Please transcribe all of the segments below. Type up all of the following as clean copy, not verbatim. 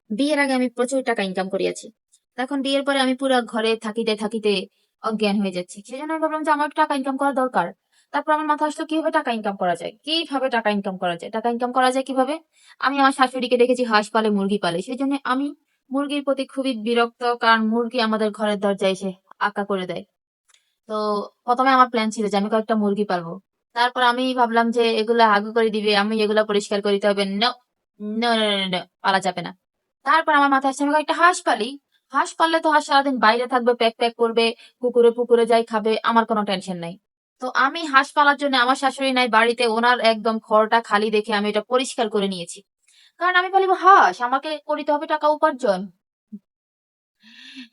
বিয়ের আগে আমি প্রচুর টাকা ইনকাম করিয়াছি। এখন বিয়ের পরে আমি পুরো ঘরে থাকিতে থাকিতে অজ্ঞান হয়ে যাচ্ছি। সেজন্য আমি ভাবলাম যে আমার একটু টাকা ইনকাম করা দরকার। তারপর আমার মাথায় আসলো কিভাবে টাকা ইনকাম করা যায়, কিভাবে টাকা ইনকাম করা যায়, টাকা ইনকাম করা যায় কিভাবে। আমি আমার শাশুড়িকে দেখেছি হাঁস পালে, মুরগি পালে, সেই জন্য আমি মুরগির প্রতি খুবই বিরক্ত, কারণ মুরগি আমাদের ঘরের দরজায় এসে আক্কা করে দেয়। তো প্রথমে আমার প্ল্যান ছিল যে আমি কয়েকটা মুরগি পালবো। তারপর আমি ভাবলাম যে এগুলা হাগু করে দিবে, আমি এগুলা পরিষ্কার করে দিতে হবে। No, no, no, no, no, পালা যাবে না। তারপর আমার মাথায় আসছে আমি কয়েকটা হাঁস পালি। হাঁস পাললে তো হাঁস সারাদিন বাইরে থাকবে, প্যাক প্যাক করবে, পুকুরে পুকুরে যাই খাবে, আমার কোনো টেনশন নাই। তো আমি হাঁস পালার জন্য, আমার শাশুড়ি নাই বাড়িতে, ওনার একদম ঘরটা খালি দেখে আমি এটা পরিষ্কার করে নিয়েছি। কারণ আমি পালিব হাঁস, আমাকে করিতে হবে টাকা উপার্জন।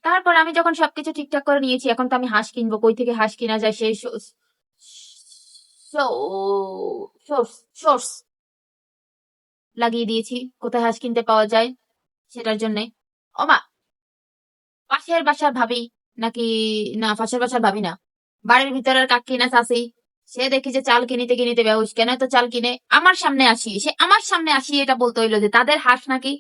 তারপর আমি যখন সবকিছু ঠিকঠাক করে নিয়েছি, এখন তো আমি হাঁস কিনবো, কই থেকে হাঁস কিনা যায় সেই সোর্স সোর্স লাগিয়ে দিয়েছি, কোথায় হাঁস কিনতে পাওয়া যায় সেটার জন্য। ওমা, পাশের বাসার ভাবি, নাকি, না পাশের বাসার ভাবি না, বাড়ির ভিতরের কাকি না চাচি, সে দেখি যে চাল কিনিতে কিনিতে বেহুশ, কেন তো চাল কিনে আমার সামনে আসি, সে আমার সামনে আসি এটা বলতে হইলো যে তাদের হাঁস নাকি,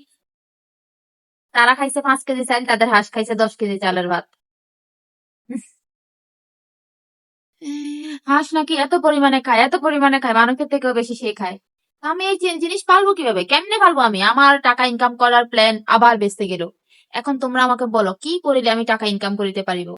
তারা খাইছে 5 কেজি চাল, তাদের হাঁস খাইছে 10 কেজি চালের ভাত। হাঁস নাকি এত পরিমাণে খায়, এত পরিমাণে খায়, মানুষের থেকেও বেশি সে খায়। আমি এই জিনিস পারবো কিভাবে, কেমনে পারবো আমি, আমার টাকা ইনকাম করার প্ল্যান আবার বেঁচতে গেল। এখন তোমরা আমাকে বলো কি করিলে আমি টাকা ইনকাম করিতে পারিব।